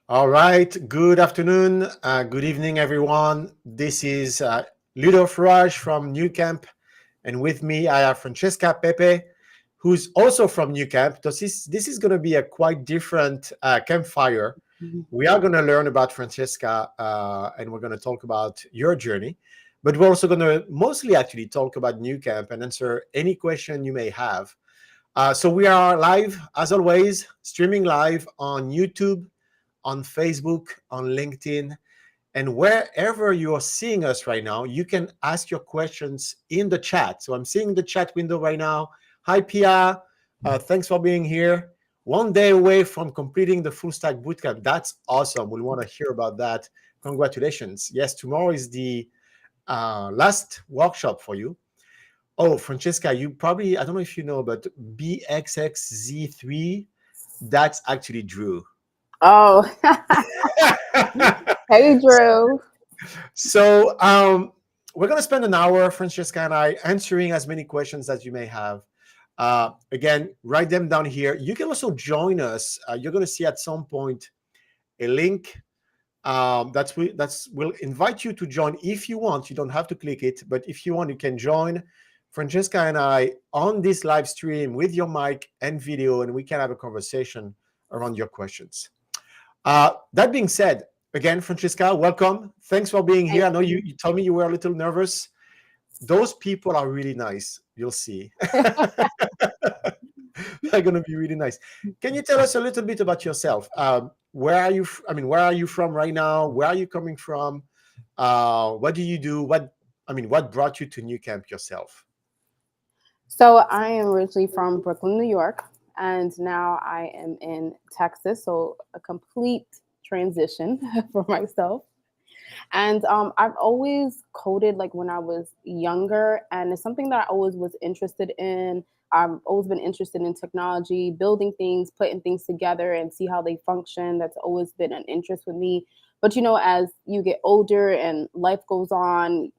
All right. Good afternoon. Good evening, everyone. This is Mirage from NewCamp. And with me, I have Francesca Pepe, who's also from NewCamp. This is going to be a quite different campfire. We are going to learn about Francesca and we're going to talk about your journey. But we're also going to mostly actually talk about NewCamp and answer any question you may have. So we are live, as always, streaming live on YouTube, on Facebook, on LinkedIn, and wherever you are seeing us right now, you can ask your questions in the chat. So I'm seeing the chat window right now. Hi, Pia. Thanks for being here. 1 day away from completing the full stack bootcamp. That's awesome. We want to hear about that. Congratulations. Yes, tomorrow is the last workshop for you. Oh, Francesca, you probably, I don't know if you know, but BXXZ3, that's actually Drew. Oh, hey, Drew. So we're going to spend an hour, Francesca and I, answering as many questions as you may have. Again, write them down here. You can also join us. You're going to see at some point a link we'll invite you to join if you want. You don't have to click it, but if you want, you can join Francesca and I on this live stream with your mic and video, and we can have a conversation around your questions. That being said, again, Francesca, welcome. Thanks for being here. I know you told me you were a little nervous. Those people are really nice. You'll see. They're going to be really nice. Can you tell us a little bit about yourself? Where are you from right now? Where are you coming from? What do you do? What brought you to NewCamp yourself? So I am originally from Brooklyn, New York, and now I am in Texas. So a complete transition for myself. And I've always coded like when I was younger, and it's something that I always was interested in. I've always been interested in technology, building things, putting things together and see how they function. That's always been an interest with me. But, as you get older and life goes on,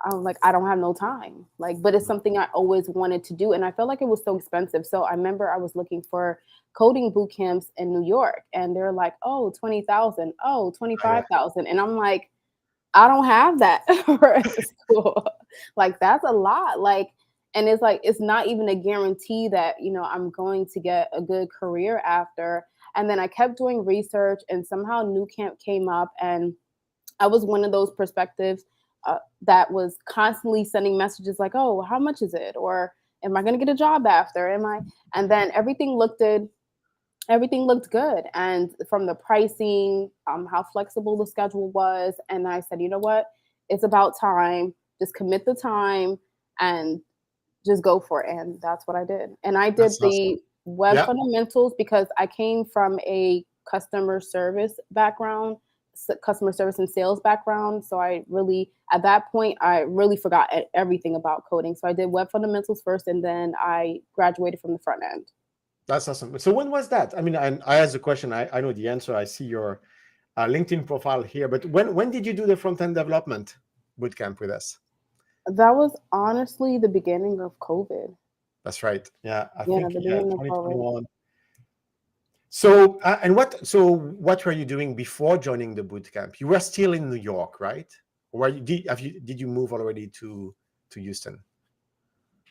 I'm like, I don't have no time. But it's something I always wanted to do. And I felt like it was so expensive. So I remember I was looking for coding boot camps in New York. And they're like, oh, 20,000, oh, 25,000. And I'm like, I don't have that for school. That's a lot. And it's like, it's not even a guarantee that, I'm going to get a good career after. And then I kept doing research and somehow NewCamp came up, and I was one of those perspectives that was constantly sending messages like, oh, how much is it? Or am I going to get a job after? And then everything looked good. And from the pricing, how flexible the schedule was. And I said, you know what? It's about time. Just commit the time and just go for it. And that's what I did. And I did the web fundamentals because I came from a customer service and sales background. So at that point, I really forgot everything about coding. So I did web fundamentals first, and then I graduated from the front end. That's awesome. So when was that? I asked the question. I know the answer. I see your LinkedIn profile here. But when did you do the front-end development bootcamp with us? That was honestly the beginning of COVID. That's right. Yeah, I think 2021. So what were you doing before joining the bootcamp? You were still in New York, right? Or did you move already to Houston?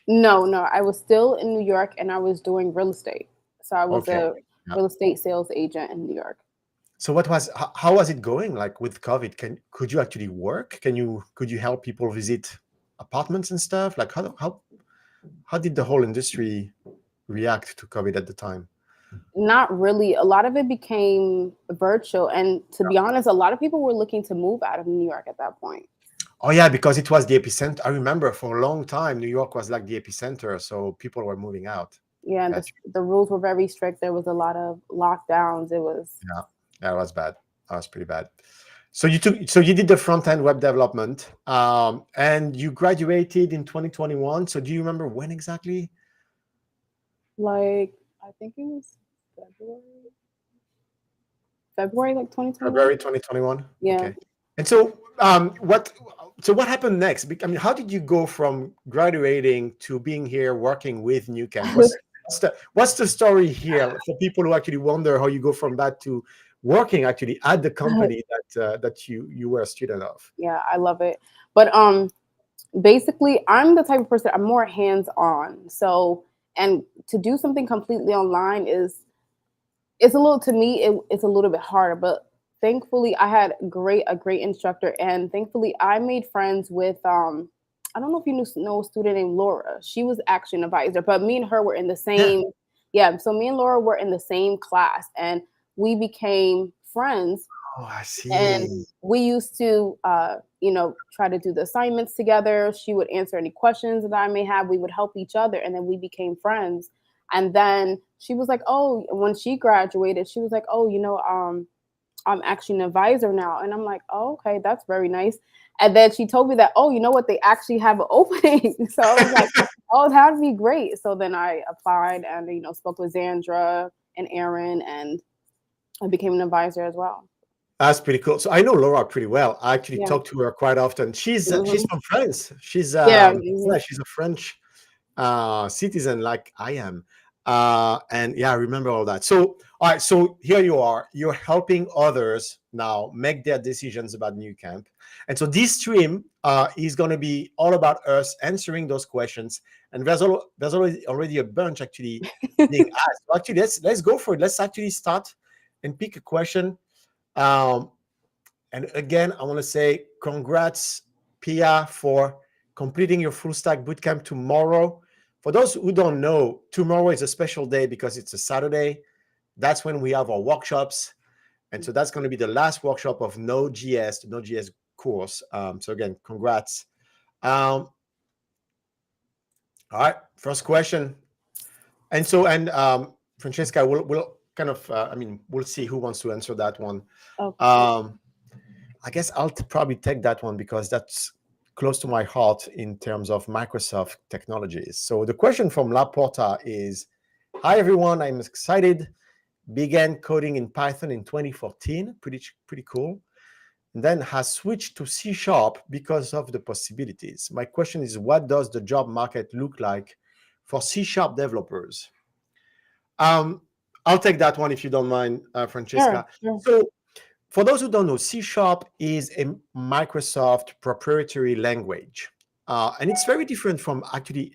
No, I was still in New York, and I was doing real estate. So I was a real estate sales agent in New York. So how was it going? Like with COVID, could you actually work? Could you help people visit apartments and stuff? Like how did the whole industry react to COVID at the time? Not really. A lot of it became virtual. And to be honest, a lot of people were looking to move out of New York at that point. Oh, yeah, because it was the epicenter. I remember for a long time, New York was like the epicenter. So people were moving out. Yeah, and the rules were very strict. There was a lot of lockdowns. It was... Yeah, that was bad. That was pretty bad. So you did the front-end web development, and you graduated in 2021. So do you remember when exactly? I think it was February, like 2021. February 2021. Yeah. Okay. And so, what happened next? How did you go from graduating to being here working with NewCamp? Was what's the story here for people who actually wonder how you go from that to working actually at the company that you were a student of? Yeah, I love it. But basically, I'm the type of person, I'm more hands-on. So, and to do something completely online is, it's a little, to me it's a little bit harder, but thankfully I had a great instructor, and thankfully I made friends with I don't know if you know a student named Laura. She was actually an advisor, but me and her were in the Yeah. same, yeah, so me and Laura were in the same class, and we became friends. Oh, I And see. we used to try to do the assignments together. She would answer any questions that I may have. We would help each other, and then we became friends. And then she was like, oh, when she graduated, she was like, oh, I'm actually an advisor now. And I'm like, oh, okay, that's very nice. And then she told me that, oh, you know what, they actually have an opening. So I was like, oh, that'd be great. So then I applied and spoke with Zandra and Aaron, and I became an advisor as well. That's pretty cool. So I know Laura pretty well. I actually Yeah. talk to her quite often. She's Hmm. from France. Yeah. Yeah, she's a French citizen like I am. And yeah, I remember all that. So all right, so here you are. You're helping others now make their decisions about New Camp. And so this stream is going to be all about us answering those questions. And there's already a bunch actually being asked. So actually, let's go for it. Let's actually start and pick a question. Um, and again, I want to say congrats, Pia, for completing your full stack bootcamp tomorrow. For those who don't know, tomorrow is a special day because it's a Saturday. That's when we have our workshops. And so that's going to be the last workshop of Node.js, the Node.js course. So again, congrats. All right, first question. And so, Francesca, we'll kind of, we'll see who wants to answer that one. Okay. Um, I guess I'll probably take that one because that's close to my heart in terms of Microsoft technologies. So the question from La Porta is, hi everyone, I'm excited. Began coding in Python in 2014, pretty cool. And then has switched to C# because of the possibilities. My question is, what does the job market look like for C# developers? I'll take that one if you don't mind, Sure. Francesca. Sure. So for those who don't know, C# is a Microsoft proprietary language. And it's very different from actually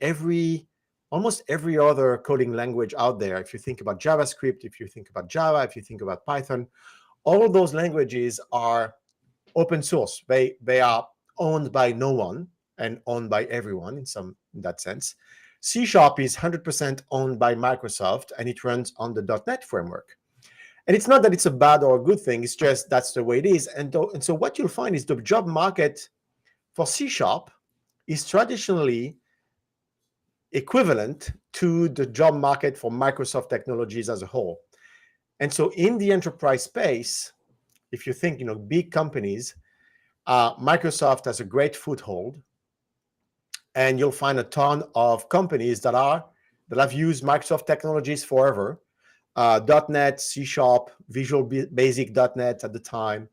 almost every other coding language out there. If you think about JavaScript, if you think about Java, if you think about Python, all of those languages are open source. They are owned by no one and owned by everyone in that sense. C# is 100% owned by Microsoft, and it runs on the .NET framework. And it's not that it's a bad or a good thing. It's just that's the way it is. And so what you'll find is the job market for C# is traditionally equivalent to the job market for Microsoft technologies as a whole. And so in the enterprise space, if you think, big companies, Microsoft has a great foothold, and you'll find a ton of companies that have used Microsoft technologies forever. .NET, C#, Visual Basic .NET at the time,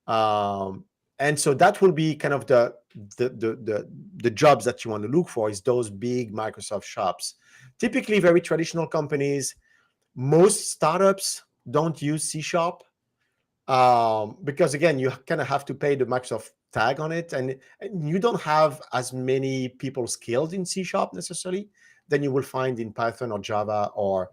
and so that will be kind of the jobs that you want to look for, is those big Microsoft shops. Typically, very traditional companies. Most startups don't use C#, because again, you kind of have to pay the Microsoft tag on it, and you don't have as many people skilled in C# necessarily than you will find in Python or Java or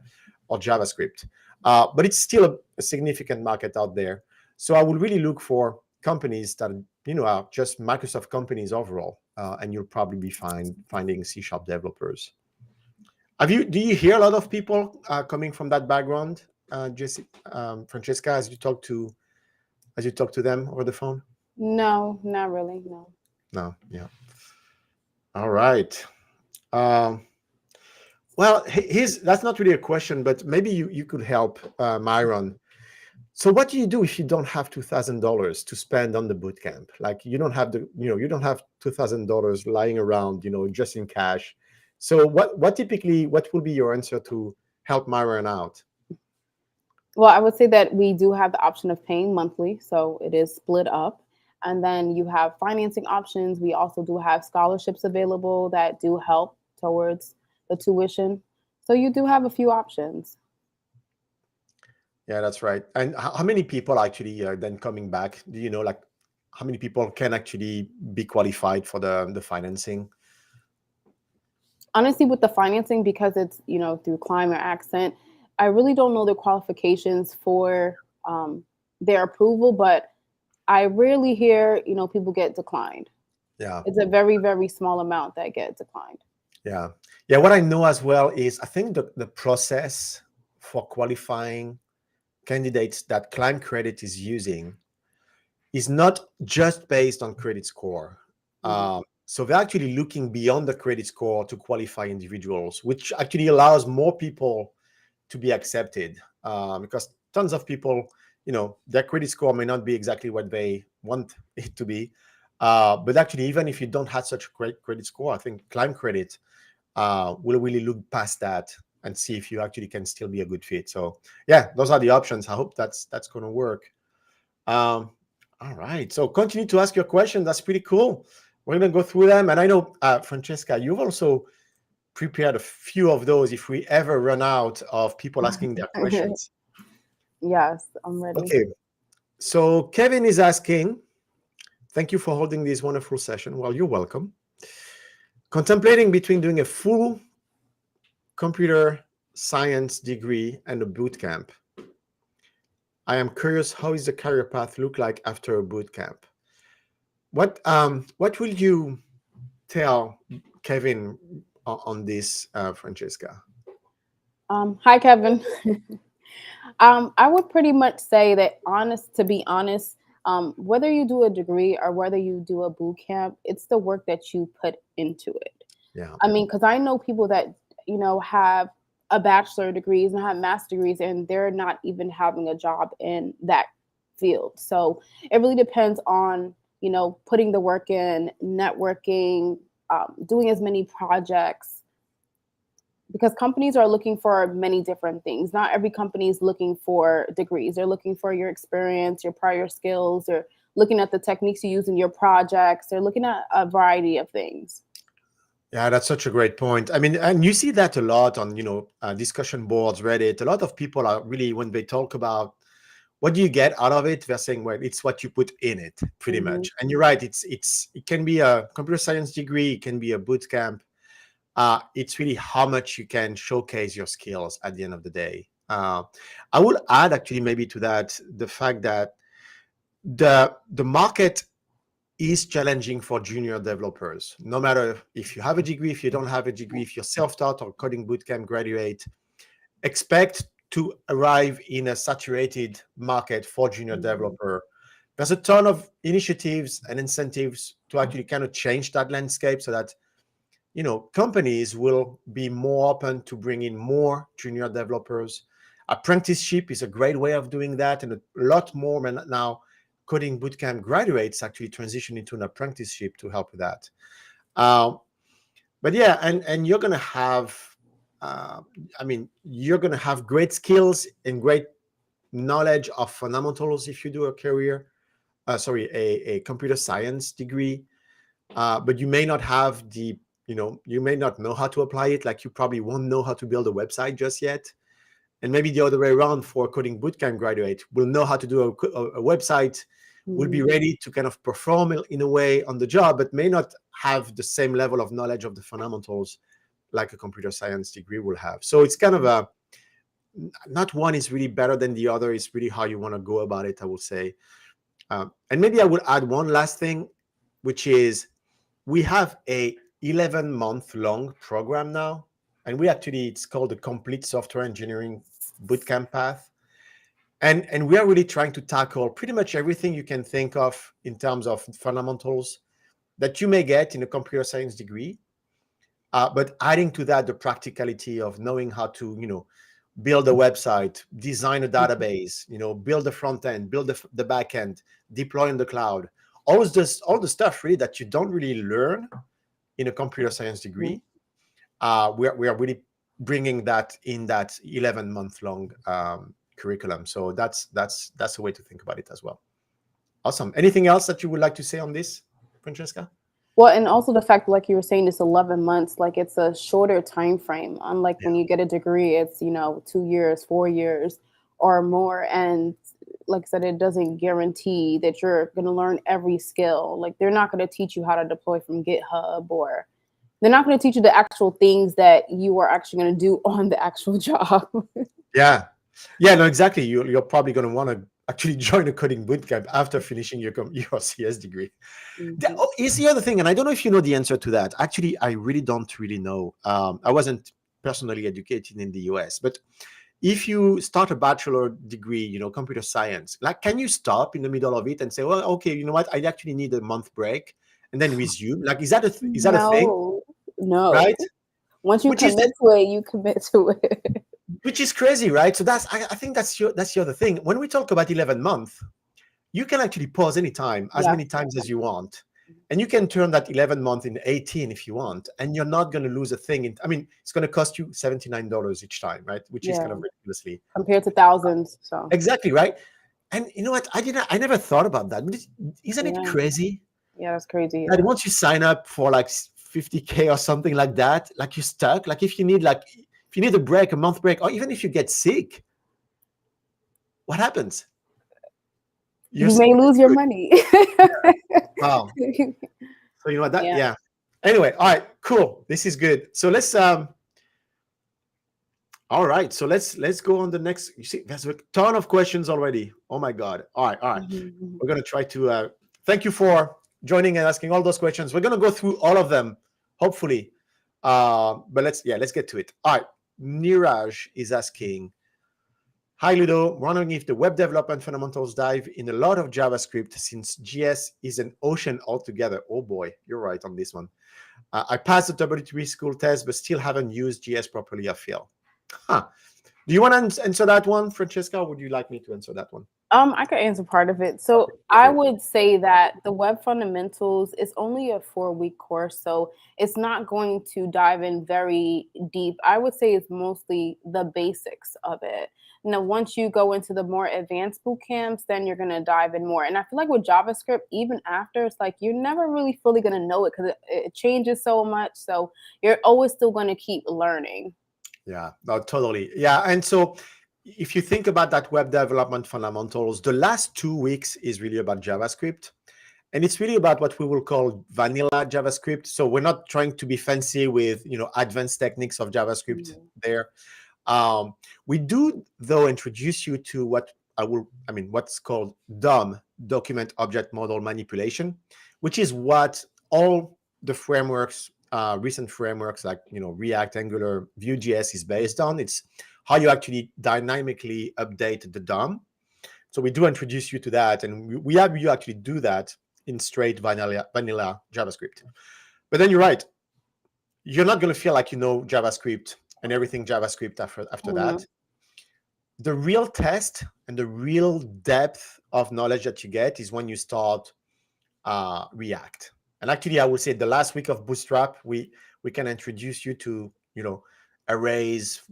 JavaScript. But it's still a significant market out there. So I would really look for companies that are just Microsoft companies overall, and you'll probably be finding C# developers. Do you hear a lot of people coming from that background, Jesse, Francesca, as you talk to them over the phone? No, not really. No. No, yeah. All right. Um, well, that's not really a question, but maybe you could help, Myron. So what do you do if you don't have $2,000 to spend on the bootcamp? Like you don't have you don't have $2,000 lying around, just in cash. So what will be your answer to help Myron out? Well, I would say that we do have the option of paying monthly, so it is split up. And then you have financing options. We also do have scholarships available that do help towards the tuition. So you do have a few options. Yeah, that's right. And how many people actually are then coming back? Do you know, like, how many people can actually be qualified for the financing? Honestly, with the financing, because it's, through climate accent, I really don't know the qualifications for their approval, but I rarely hear, people get declined. Yeah, It's a very, very small amount that get declined. yeah, yeah. What I know as well is I think the process for qualifying candidates that Climb Credit is using is not just based on credit score. Mhm. So they're actually looking beyond the credit score to qualify individuals, which actually allows more people to be accepted, because tons of people, their credit score may not be exactly what they want it to be. But actually, even if you don't have such a great credit score, I think Climb Credit will really look past that and see if you actually can still be a good fit. So yeah, those are the options. I hope that's going to work. Um, all right. So continue to ask your questions. That's pretty cool. We're going to go through them. And I know, Francesca, you've also prepared a few of those if we ever run out of people asking their questions. Yes, I'm ready. Okay. So Kevin is asking, thank you for holding this wonderful session. Well, you're welcome. Contemplating between doing a full computer science degree and a boot camp. I am curious, how is the career path look like after a boot camp? What will you tell Kevin on this, Francesca? Hi, Kevin. I would pretty much say that, to be honest, whether you do a degree or whether you do a boot camp, it's the work that you put into it. Yeah, I mean, because I know people that, have a bachelor degrees and have master degrees, and they're not even having a job in that field. So it really depends on, putting the work in, networking, doing as many projects, because companies are looking for many different things. Not every company is looking for degrees. They're looking for your experience, your prior skills, or looking at the techniques you use in your projects. They're looking at a variety of things. yeah, that's such a great point. I mean, and you see that a lot on, discussion boards, Reddit. A lot of people are really, when they talk about what do you get out of it, they're saying, well, it's what you put in it, pretty Hmm. much. And you're right. It can be a computer science degree, it can be a boot camp. It's really how much you can showcase your skills at the end of the day. I will add actually maybe to that the fact that the market is challenging for junior developers. No matter if you have a degree, if you don't have a degree, if you're self-taught or coding bootcamp graduate, expect to arrive in a saturated market for junior Hmm. developer. There's a ton of initiatives and incentives to actually kind of change that landscape so that companies will be more open to bring in more junior developers. Apprenticeship is a great way of doing that, and a lot more now coding bootcamp graduates actually transition into an apprenticeship to help with that. But yeah, and you're gonna have, uh, I mean, you're gonna have great skills and great knowledge of fundamentals if you do a career, a computer science degree. But you may not have you may not know how to apply it. Like you probably won't know how to build a website just yet. And maybe the other way around for coding bootcamp graduate will know how to do a website, will be Hmm. ready to kind of perform in a way on the job, but may not have the same level of knowledge of the fundamentals like a computer science degree will have. So it's kind of not one is really better than the other. It's really how you want to go about it, I would say. And maybe I would add one last thing, which is we have a 11-month long program now, and it's called the Complete Software Engineering Bootcamp Path. And we are really trying to tackle pretty much everything you can think of in terms of fundamentals that you may get in a computer science degree, but adding to that the practicality of knowing how to, build a website, design a database, build the front end, build the back end, deploy in the cloud. All the stuff really that you don't really learn in a computer science degree. We are really bringing that in that 11-month long curriculum. So that's a way to think about it as well. Awesome. Anything else that you would like to say on this, Francesca? Well, and also the fact, like you were saying, it's 11 months, like it's a shorter time frame. Unlike when you get a degree, it's, 2 years, 4 years or more. And like I said, it doesn't guarantee that you're going to learn every skill. Like they're not going to teach you how to deploy from GitHub, or they're not going to teach you the actual things that you are actually going to do on the actual job. Yeah. Yeah, no, exactly. You're probably going to want to actually join a coding bootcamp after finishing your CS degree. Mhm. Here's the other thing, and I don't know if you know the answer to that. Actually, I really don't really know. I wasn't personally educated in the US, but if you start a bachelor degree, computer science, like, can you stop in the middle of it and say, well, okay, you know what, I actually need a month break and then resume? Like, is that a thing, No, no. right? Once you Which is commit to it, you commit to it. which is crazy, right? So I think that's the other thing. When we talk about 11 months, you can actually pause anytime, as Yeah. many times as you want. And you can turn that 11 month in 18 if you want. And you're not going to lose a thing. It's going to cost you $79 each time, right? Which is Yeah. kind of ridiculously. Compared to thousands. So Exactly, right? And you know what? I never thought about that. But isn't it yeah. crazy Yeah, that's crazy. that Yeah. once you sign up for like 50K or something like that, like you're stuck? Like if you need a break, a month break, or even if you get sick, what happens? You're You may lose your screwed. money. Wow. So you know what that? Yeah. Yeah. Anyway, all right, cool. This is good. So let's all right. So let's go on the next. You see, there's a ton of questions already. Oh my God. All right, all right. Mhm. We're gonna try to thank you for joining and asking all those questions. We're gonna go through all of them, hopefully. But let's get to it. All right. Niraj is asking, hi Ludo, wondering if the web development fundamentals dive in a lot of JavaScript since GS is an ocean altogether. Oh boy, you're right on this one. I passed the W3 school test, but still haven't used GS properly, I feel. Huh. Do you want to answer that one, Francesca, or would you like me to answer that one? I could answer part of it. Okay, So go I for it. would say that the web fundamentals is only a 4-week course, so it's not going to dive in very deep. I would say it's mostly the basics of it. Now, once you go into the more advanced boot camps, then you're going to dive in more. And I feel like with JavaScript, even after, it's like you're never really fully going to know it because it changes so much. So you're always still going to keep learning. Yeah, no, totally. Yeah. And so if you think about that web development fundamentals, the last 2 weeks is really about JavaScript. And it's really about what we will call vanilla JavaScript. So we're not trying to be fancy with advanced techniques of JavaScript Mhm. there. Um, we do, though, introduce you to what's called DOM, Document Object Model Manipulation, which is what all the frameworks, recent frameworks like React, Angular, Vue.js is based on. It's how you actually dynamically update the DOM. So we do introduce you to that, and we have you actually do that in straight vanilla JavaScript. But then you're right, you're not going to feel like you know JavaScript and everything JavaScript after that. Mhm. The real test and the real depth of knowledge that you get is when you start React. And actually, I would say the last week of Bootstrap, we can introduce you to arrays,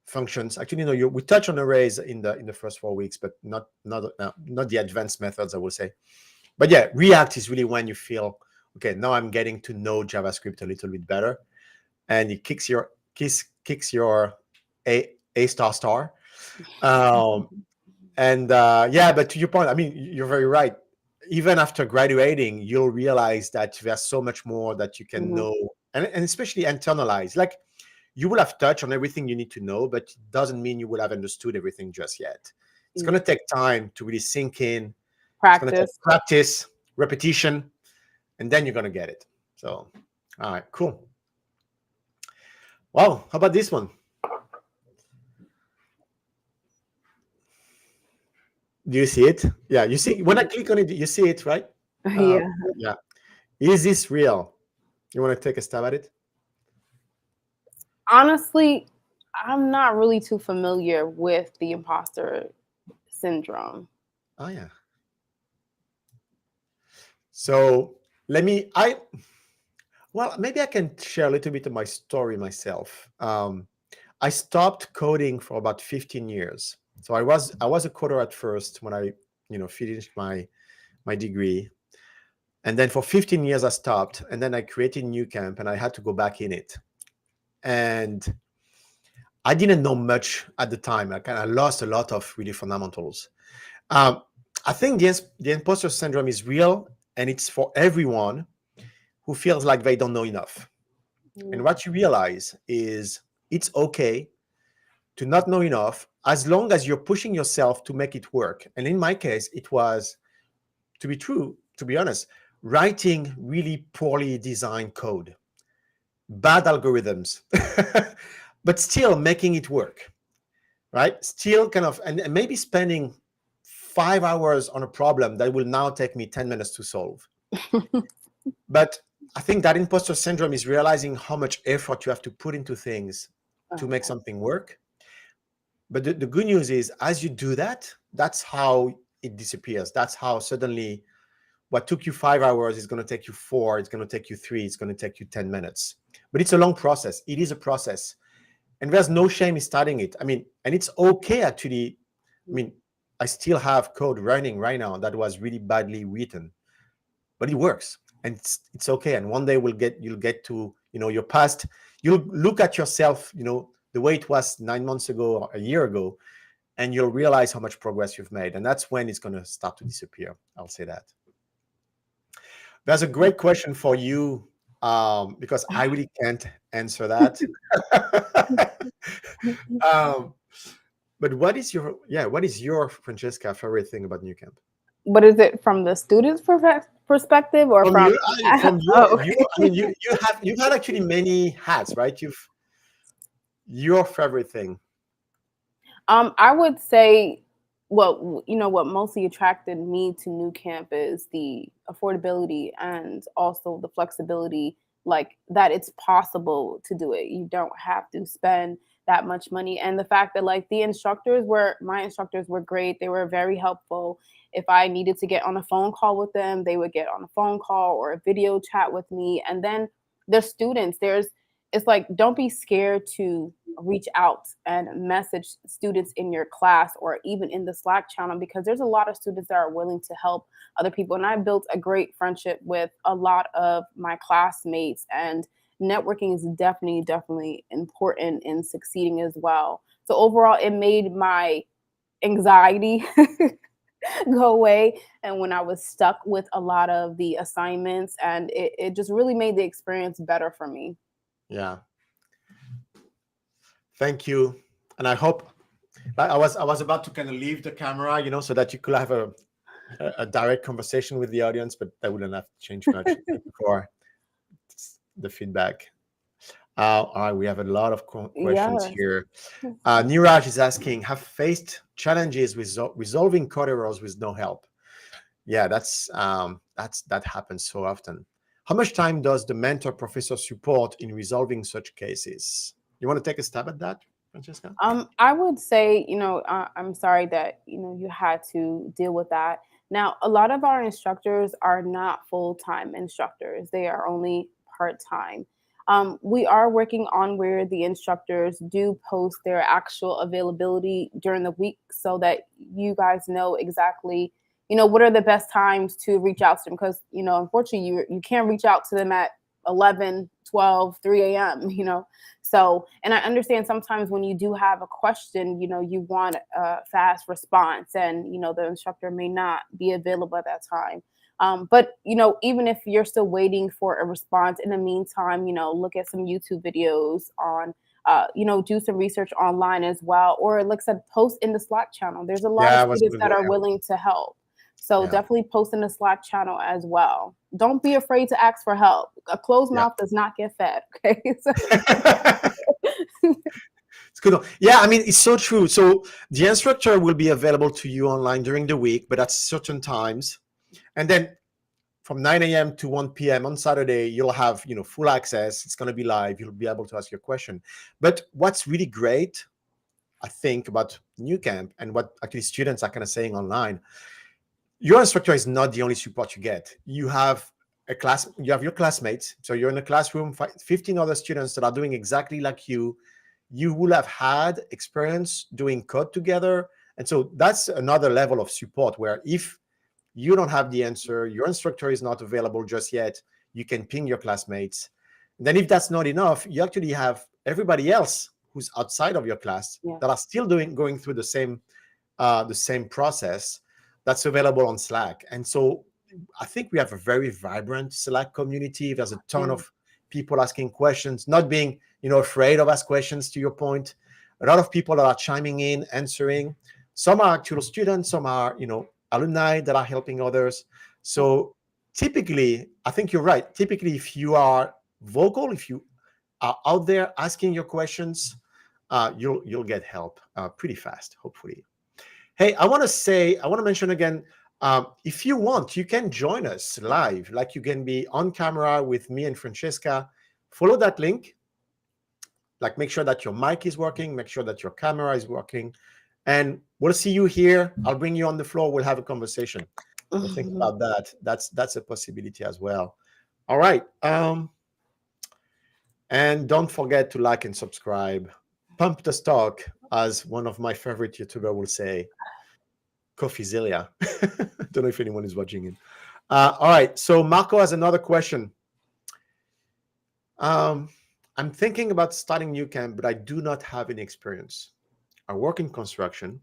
functions. Actually, we touch on arrays in the first 4 weeks, but not the advanced methods, I will say. But yeah, React is really when you feel okay. Now I'm getting to know JavaScript a little bit better, and it kicks your a star star. Um, and yeah, but to your point, I mean, you're very right. Even after graduating, you'll realize that there's so much more that you can Mhm. know, and especially internalize. Like you will have touched on everything you need to know, but it doesn't mean you will have understood everything just yet. It's going to take time to really sink in. It's going to take Practice. practice, repetition, and then you're going to get it. So, all right, cool. Wow, how about this one? Do you see it? Yeah, you see when I click on it, you see it, right? Uh, Yeah. yeah. Is this real? You want to take a stab at it? Honestly, I'm not really too familiar with the imposter syndrome. Oh yeah. So let me. Well, maybe I can share a little bit of my story myself. I stopped coding for about 15 years. So I was a coder at first when I finished my degree. And then for 15 years, I stopped. And then I created NewCamp and I had to go back in it. And I didn't know much at the time. I kind of lost a lot of really fundamentals. Um, I think the imposter syndrome is real, and it's for everyone who feels like they don't know enough. And what you realize is it's okay to not know enough as long as you're pushing yourself to make it work. And in my case, it was, to be honest, writing really poorly designed code, bad algorithms, but still making it work, right? Still kind of, and maybe spending 5 hours on a problem that will now take me 10 minutes to solve. But I think that imposter syndrome is realizing how much effort you have to put into things to make something work. But the good news is, as you do that, that's how it disappears. That's how suddenly what took you 5 hours is going to take you 4, it's going to take you 3, it's going to take you 10 minutes. But it's a long process. It is a process. And there's no shame in starting it. I mean, and it's okay actually. I mean, I still have code running right now that was really badly written, but it works. And it's okay. And one day you'll get to, your past. You'll look at yourself, the way it was 9 months ago or a year ago, and you'll realize how much progress you've made. And that's when it's going to start to disappear. I'll say that. That's a great question for you, because I really can't answer that. But what is your Francesca favorite thing about NewCamp? What is it from the student's perspective or from you've had actually many hats, right? Your favorite thing. I would say, well, what mostly attracted me to NewCamp is the affordability and also the flexibility, like that it's possible to do it. You don't have to spend that much money. And the fact that like my instructors were great. They were very helpful. If I needed to get on a phone call with them, they would get on a phone call or a video chat with me. And then the students, it's like, don't be scared to reach out and message students in your class or even in the Slack channel, because there's a lot of students that are willing to help other people. And I built a great friendship with a lot of my classmates, and networking is definitely important in succeeding as well. So overall, it made my anxiety go away, and when I was stuck with a lot of the assignments, and it just really made the experience better for me. Yeah. Thank you. And I hope I was about to kind of leave the camera, so that you could have a direct conversation with the audience, but that wouldn't have changed much for the feedback. All right, we have a lot of questions here. Niraj is asking, have faced challenges with resolving code errors with no help? Yeah, that happens so often. How much time does the mentor professor support in resolving such cases? You want to take a stab at that, Francesca? I would say, I'm sorry that, you had to deal with that. Now, a lot of our instructors are not full-time instructors. They are only part-time. We are working on where the instructors do post their actual availability during the week so that you guys know exactly, what are the best times to reach out to them. Because, unfortunately, you can't reach out to them at 11, 12, 3 a.m., So, and I understand sometimes when you do have a question, you want a fast response, and, the instructor may not be available at that time. But, even if you're still waiting for a response, in the meantime, look at some YouTube videos on, do some research online as well. Or like I said, post in the Slack channel. There's a lot of students that are willing to help. So definitely post in the Slack channel as well. Don't be afraid to ask for help. A closed mouth does not get fed. Okay. It's good. Yeah, I mean, it's so true. So the instructor will be available to you online during the week, but at certain times. And then from 9 a.m. to 1 p.m. on Saturday, you'll have, full access. It's going to be live. You'll be able to ask your question. But what's really great, I think, about NewCamp and what actually students are kind of saying online, your instructor is not the only support you get. You have your classmates. So you're in a classroom, 15 other students that are doing exactly like you. You will have had experience doing code together. And so that's another level of support where if you don't have the answer, your instructor is not available just yet, you can ping your classmates. And then if that's not enough, you actually have everybody else who's outside of your class Yeah. that are still going through the same process, that's available on Slack. And so I think we have a very vibrant Slack community. There's a ton of people asking questions, not being, afraid of ask questions, to your point. A lot of people that are chiming in, answering. Some are actual students, some are, alumni that are helping others. So typically, I think you're right. Typically, if you are vocal, if you are out there asking your questions, you'll get help pretty fast, hopefully. Hey, I want to mention again, if you want, you can join us live. Like, you can be on camera with me and Francesca. Follow that link. Like, make sure that your mic is working, make sure that your camera is working, and we'll see you here. I'll bring you on the floor. We'll have a conversation. So think about that. That's a possibility as well. All right. And don't forget to like and subscribe. Pump the stock, as one of my favorite YouTubers will say. Coffeezilia. Don't know if anyone is watching it. All right. So Marco has another question. I'm thinking about starting NewCamp, but I do not have any experience. I work in construction.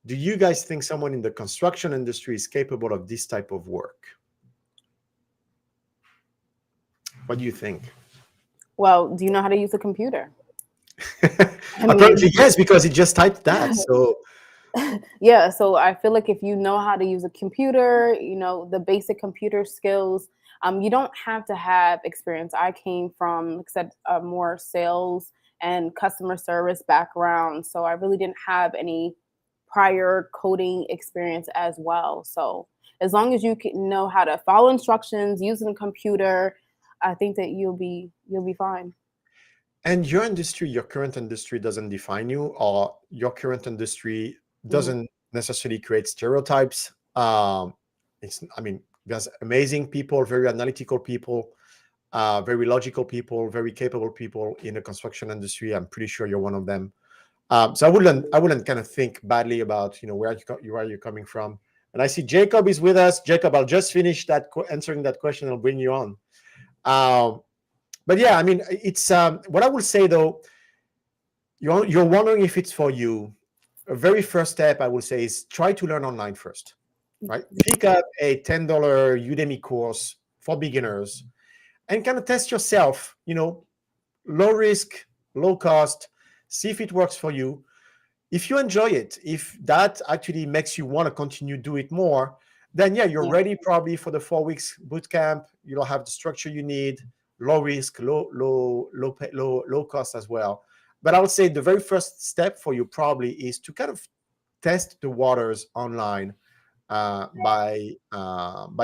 Do you guys think someone in the construction industry is capable of this type of work? What do you think? Well, do you know how to use a computer? Apparently, yes, because he just typed that. So yeah, so I feel like if you know how to use a computer, the basic computer skills, you don't have to have experience. I came from, like I said, a more sales and customer service background, so I really didn't have any prior coding experience as well. So as long as you can know how to follow instructions using a computer, I think that you'll be fine. And your industry, your current industry, doesn't define you, or your current industry doesn't necessarily create stereotypes. There's amazing people, very analytical people, very logical people, very capable people in the construction industry. I'm pretty sure you're one of them. So I wouldn't kind of think badly about where you're coming from. And I see Jacob is with us. Jacob, I'll just finish answering that question. I'll bring you on. But yeah, I mean, it's what I will say though. You're wondering if it's for you. A very first step I will say is try to learn online first. Right? Pick up a $10 Udemy course for beginners and kind of test yourself. Low risk, low cost. See if it works for you. If you enjoy it, if that actually makes you want to continue do it more, then you're ready probably for the 4 weeks bootcamp. You'll have the structure you need, low risk, low cost as well. But I would say the very first step for you probably is to kind of test the waters online by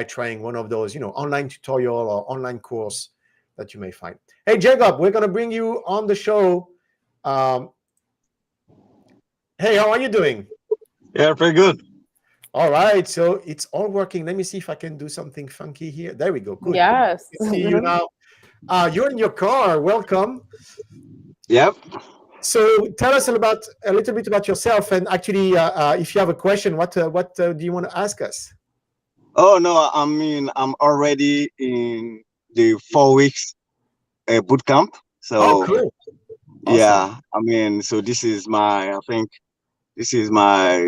trying one of those online tutorial or online course that you may find. Hey Jacob, we're gonna bring you on the show. Hey, how are you doing? Yeah, pretty good. All right, so it's all working. Let me see if I can do something funky here. There we go. Good. Yes. I see you now. You're in your car. Welcome. Yep. So tell us a little bit about yourself, and actually, if you have a question, what do you want to ask us? Oh no, I mean I'm already in the 4 weeks bootcamp. So cool. Awesome. Yeah, I mean, so this is my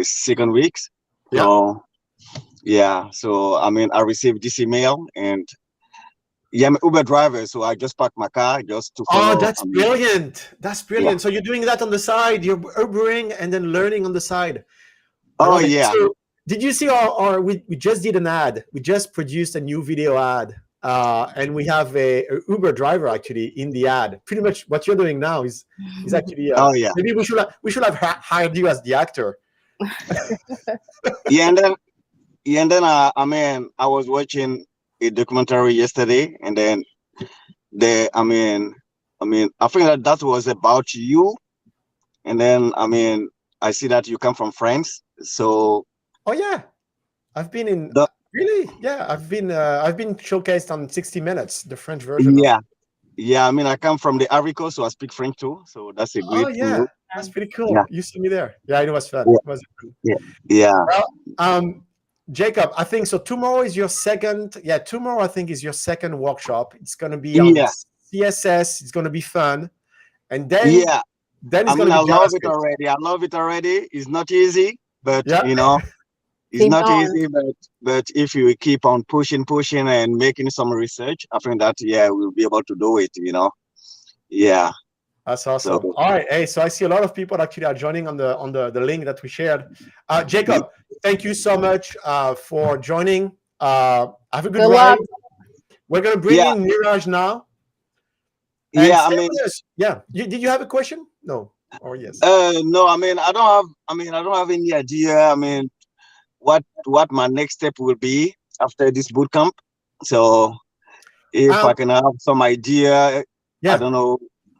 second week. So so I mean I received this email, and I'm an Uber driver, so I just parked my car just to follow. Oh, that's brilliant. That's brilliant. Yeah. So you're doing that on the side, you're Ubering and then learning on the side. Oh yeah. So did you see we just did an ad. We just produced a new video ad. And we have a Uber driver actually in the ad. Pretty much what you're doing now is actually maybe we should have hired you as the actor. and then I mean I was watching a documentary yesterday, and then I think that was about you, and then I mean I see that you come from France, so I've been in really I've been showcased on 60 Minutes, the French version. I mean I come from the Ivory Coast, so I speak French too, so that's a great that's pretty cool. You see me there. It was fun. Well, Jacob, I think so. Tomorrow is your second. Yeah, tomorrow I think is your second workshop. It's going to be on Yeah, CSS. It's going to be fun, and then yeah. it's I going mean, to I be love it JavaScript. already. I love it already. It's not easy, but Yeah. it's Keep not going. easy. But if you keep on pushing, and making some research, I think that we'll be able to do it. Yeah. That's awesome. So All right. Hey, so I see a lot of people actually are joining on the link that we shared. Jacob, thank you so much for joining. Have a good Good ride. luck. We're gonna bring in Niraj now. And yeah. I stay mean, with us. Yeah. Did you have a question? No. Or yes? no. I mean, I don't have. I mean, I don't have any idea. I mean, what my next step will be after this bootcamp. So if I can have some idea, I don't know.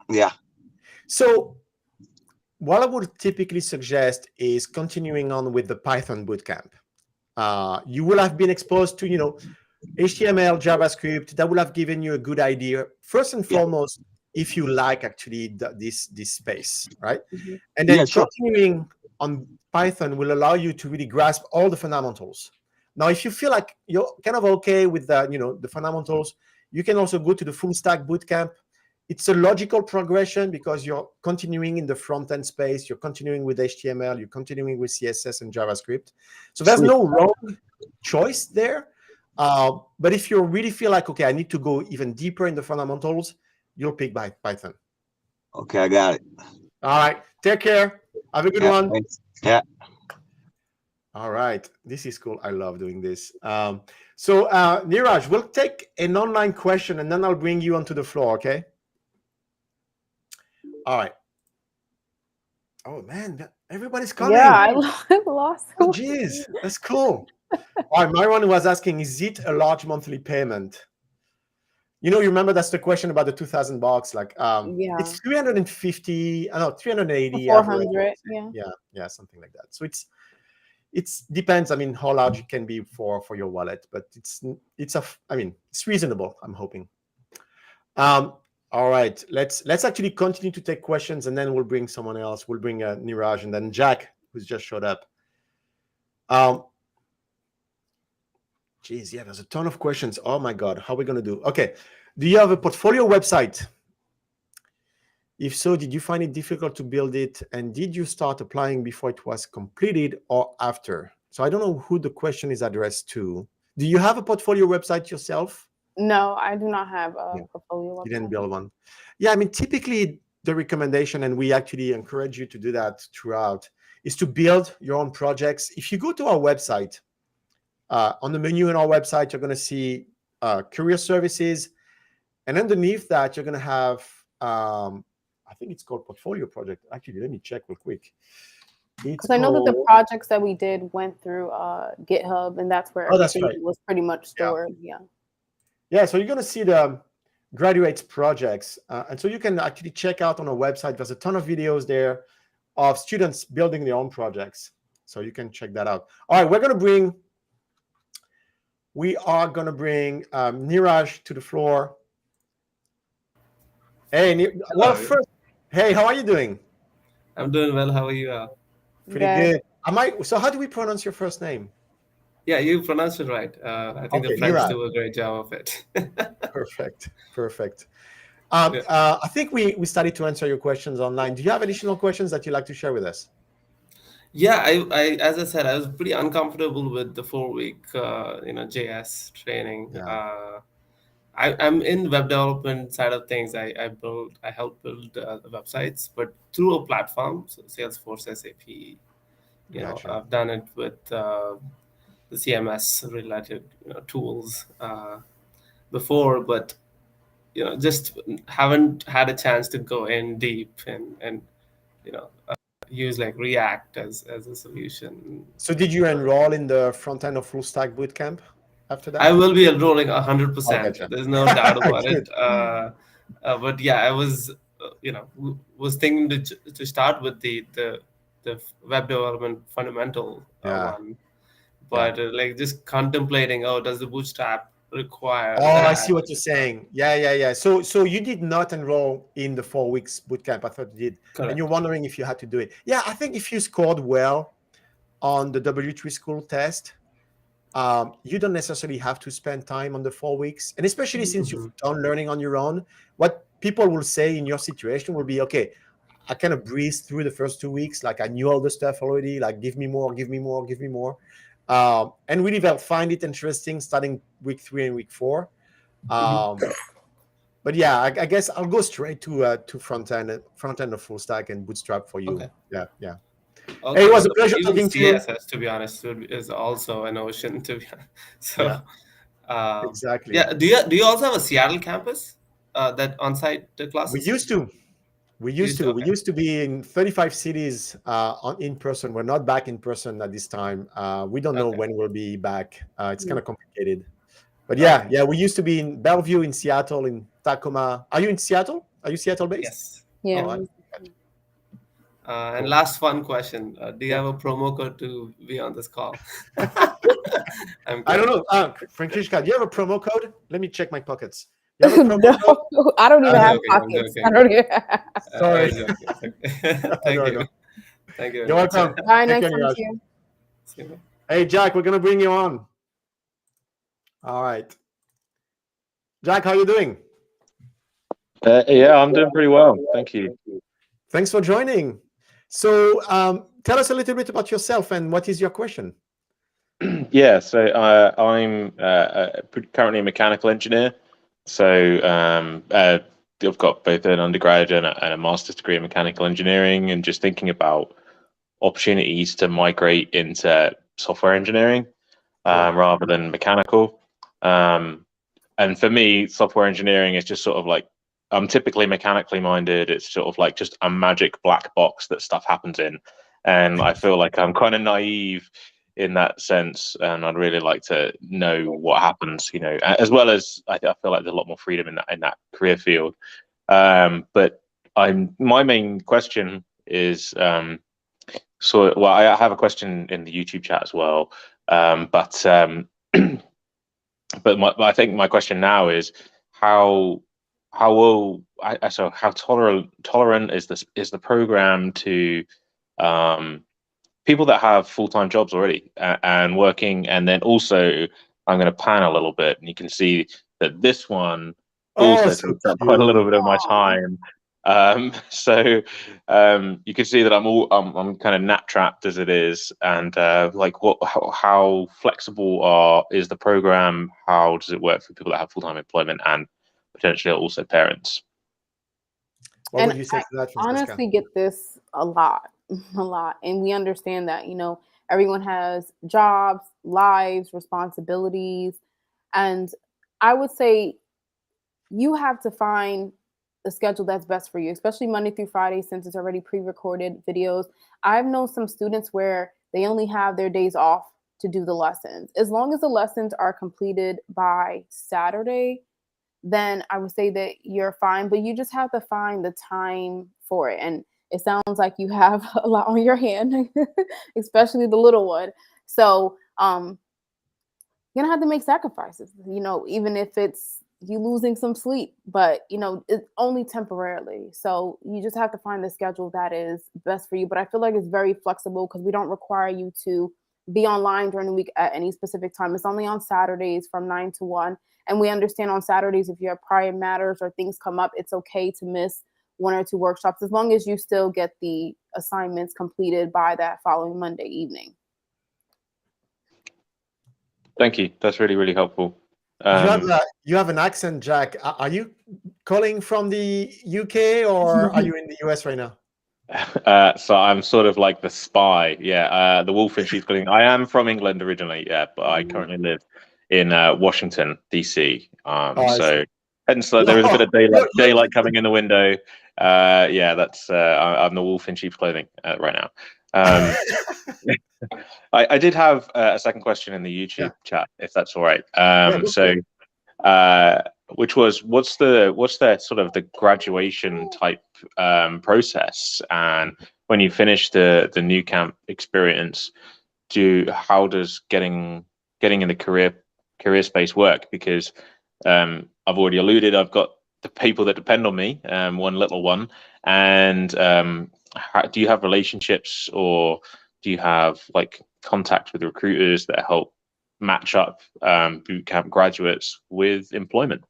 Yeah. So what I would typically suggest is continuing on with the Python bootcamp. You will have been exposed to, HTML, JavaScript. That will have given you a good idea. First and foremost, if you like actually this space, right? Mm-hmm. And then Sure. continuing on Python will allow you to really grasp all the fundamentals. Now, if you feel like you're kind of okay with the fundamentals, you can also go to the full stack bootcamp. It's a logical progression because you're continuing in the front-end space, you're continuing with HTML, you're continuing with CSS and JavaScript. So there's no wrong choice there. But if you really feel like, okay, I need to go even deeper in the fundamentals, you'll pick Python. Okay, I got it. All right. Take care. Have a good one. Thanks. Yeah. All right. This is cool. I love doing this. So Niraj, we'll take an online question and then I'll bring you onto the floor, okay? All right. Oh, man. Everybody's coming. Yeah, I lost. Oh, geez. That's cool. All right. Myron was asking, is it a large monthly payment? You remember that's the question about the $2,000. Like, it's 350, 380. 400. Yeah, something like that. So it's depends. I mean, how large it can be for your wallet, but it's reasonable. I'm hoping. All right, let's actually continue to take questions, and then we'll bring someone else. We'll bring Niraj and then Jack, who's just showed up. Geez, yeah, there's a ton of questions. Oh my God, how are we gonna do? Okay, do you have a portfolio website? If so, did you find it difficult to build it? And did you start applying before it was completed or after? So I don't know who the question is addressed to. Do you have a portfolio website yourself? No, I do not have a portfolio website. You didn't build one. Yeah, I mean, typically the recommendation, and we actually encourage you to do that throughout, is to build your own projects. If you go to our website, on the menu in our website, you're going to see career services. And underneath that, you're going to have, I think it's called portfolio project. Actually, let me check real quick. Because I know that the projects that we did went through GitHub, and that's where everything was pretty much stored. Yeah, so you're going to see the graduates projects. And so you can actually check out on our website. There's a ton of videos there of students building their own projects. So you can check that out. All right, we are going to bring Niraj to the floor. Hey, well, first, hey, how are you doing? I'm doing well. How are you? Pretty good. So how do we pronounce your first name? Yeah, you pronounced it right. I think the French do a great job of it. Perfect. I think we started to answer your questions online. Do you have additional questions that you'd like to share with us? Yeah, I as I said, I was pretty uncomfortable with the 4-week JS training. Yeah. I'm in web development side of things. I help build the websites, but through a platform, so Salesforce, SAP. Gotcha. I've done it with the CMS related tools before, but just haven't had a chance to go in deep and use like React as a solution. So did you enroll in the front-end or full stack bootcamp after that? I will be enrolling 100%. Gotcha. There's no doubt about it. But yeah, I was was thinking to start with the web development fundamental one, but like just contemplating, does the bootstrap require that? I see what you're saying. Yeah. So you did not enroll in the 4 weeks bootcamp. I thought you did. Correct. And you're wondering if you had to do it. Yeah, I think if you scored well on the W3 School test, you don't necessarily have to spend time on the 4 weeks. And especially since you've Mm-hmm. done learning on your own, what people will say in your situation will be, okay, I kind of breezed through the first 2 weeks. Like I knew all the stuff already, like give me more, give me more, give me more. And really they'll find it interesting starting week 3 and week 4. But yeah, I guess I'll go straight to front end of full stack and bootstrap for you. Okay. Yeah, yeah. Hey, it Okay. was a Wonderful. pleasure Even talking to you. CSS, to be honest, is also an ocean. To be honest. Yeah, So, exactly. yeah. Do you also have a Seattle campus that on-site We classes? used to. We used Used to. to. We Okay. used to be in 35 cities in person. We're not back in person at this time. We don't know Okay. when we'll be back. It's kind of complicated. But Okay. yeah, we used to be in Bellevue, in Seattle, in Tacoma. Are you in Seattle? Are you Seattle based? Yes. All Yeah. right. And Cool. last fun question: do you Yeah. have a promo code to be on this call? I'm I don't kidding. know. Francisca, do you have a promo code? Let me check my pockets. You have a promo No, code? I don't even I'm have joking. I'm pockets. I joking. don't even. Sorry. I'm joking. It's okay. I Thank don't you. know. Thank you very You're much. welcome. Bye. Take Nice care, talking to Niraj. you. See you. Hey, Jack, we're going to bring you on. All right. Jack, how you doing? Yeah, I'm doing pretty well. Thank you. Thanks for joining. So tell us a little bit about yourself and what is your question? Yeah, so I'm currently a mechanical engineer. So I've got both an undergrad and a master's degree in mechanical engineering, and just thinking about opportunities to migrate into software engineering Cool. rather than mechanical. And for me, software engineering is just sort of like, I'm typically mechanically minded. It's sort of like just a magic black box that stuff happens in. And I feel like I'm kind of naive in that sense. And I'd really like to know what happens, as well as I feel like there's a lot more freedom in that career field. But my main question is, well, I have a question in the YouTube chat as well. But I think my question now is how how tolerant is the program to people that have full-time jobs already and working, and then also I'm going to pan a little bit, and you can see that this one Oh, also so takes up quite a little cute. bit of my time. So you can see that I'm kind of nap trapped as it is, and how flexible is the program? How does it work for people that have full time employment and potentially also parents? What And would you say I to that, Francesca? honestly get this a lot, a lot. And we understand that, everyone has jobs, lives, responsibilities. And I would say you have to find the schedule that's best for you, especially Monday through Friday, since it's already pre-recorded videos. I've known some students where they only have their days off to do the lessons. As long as the lessons are completed by Saturday, then I would say that you're fine, but you just have to find the time for it. And it sounds like you have a lot on your hand, especially the little one. So you're gonna have to make sacrifices, even if it's you losing some sleep, but it's only temporarily. So you just have to find the schedule that is best for you. But I feel like it's very flexible because we don't require you to be online during the week at any specific time. It's only on Saturdays from 9 to 1. And we understand on Saturdays, if you have prior matters or things come up, it's okay to miss 1 or 2 workshops as long as you still get the assignments completed by that following Monday evening. Thank you. That's really, really helpful. You have an accent, Jack. Are you calling from the UK or are you in the US right now? So I'm sort of like the spy. Yeah, the wolf in sheep's clothing. I am from England originally, yeah, but I currently live in Washington, DC. Oh, I see. So hence there is a bit of daylight coming in the window. Yeah, I'm the wolf in sheep's clothing right now. I did have a second question in the Yeah. YouTube chat, if that's all right. Yeah, go for it. Which was what's the sort of the graduation type process, and when you finish the NewCamp experience, how does getting in the career space work? Because I've already alluded, I've got the people that depend on me, one little one, and do you have relationships, or do you have like contact with recruiters that help match up bootcamp graduates with employment?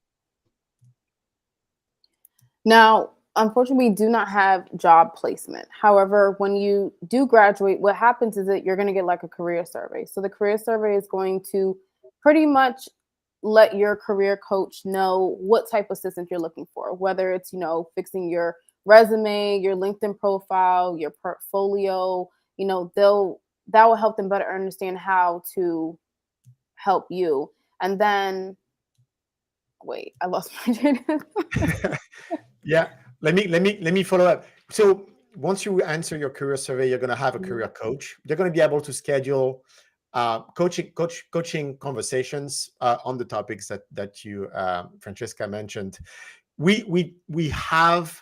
Now, unfortunately, we do not have job placement. However, when you do graduate, what happens is that you're going to get like a career survey. So the career survey is going to pretty much let your career coach know what type of assistant you're looking for, whether it's, you know, fixing your resume, your LinkedIn profile, your portfolio, you know, that will help them better understand how to help you. And then, wait, I lost my train of thought. Yeah, let me follow up. So once you answer your career survey, you're going to have a career coach. They're going to be able to schedule coaching conversations on the topics that you, Francesca, mentioned. We have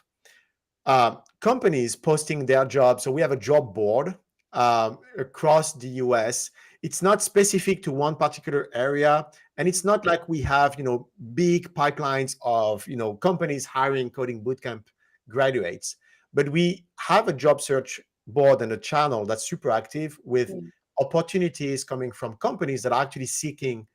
companies posting their jobs. So we have a job board across the US. It's not specific to one particular area, and it's not like we have, you know, big pipelines of, you know, companies hiring coding bootcamp graduates. But we have a job search board and a channel that's super active with opportunities coming from companies that are actually seeking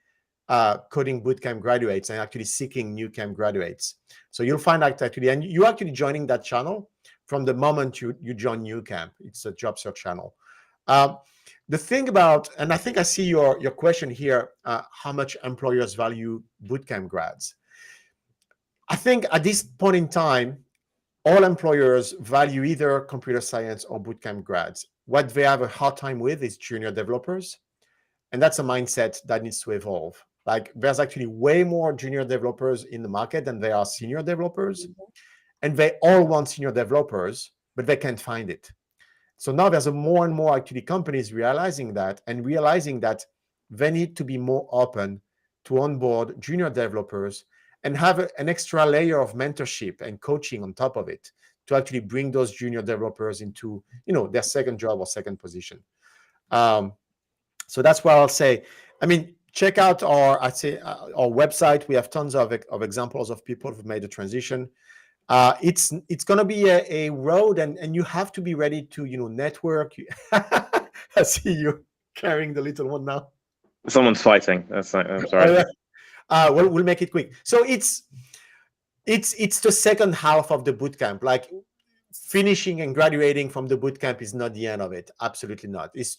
coding bootcamp graduates and actually seeking NewCamp graduates. So you'll find out actually, and you're actually joining that channel from the moment you join NewCamp. It's a job search channel. The thing about, and I think I see your question here, how much employers value bootcamp grads. I think at this point in time, all employers value either computer science or bootcamp grads. What they have a hard time with is junior developers. And that's a mindset that needs to evolve. Like, there's actually way more junior developers in the market than there are senior developers. And they all want senior developers, but they can't find it. So now there's a more and more actually companies realizing that and realizing that they need to be more open to onboard junior developers and have an extra layer of mentorship and coaching on top of it to actually bring those junior developers into, you know, their second job or second position. So that's what I'll say. I mean, check out our website. We have tons of examples of people who've made the transition. It's going to be a road, and you have to be ready to, you know, network. I see you carrying the little one now. Someone's fighting. That's like, I'm sorry. We'll make it quick. So it's the second half of the bootcamp. Like, finishing and graduating from the bootcamp is not the end of it. Absolutely not. It's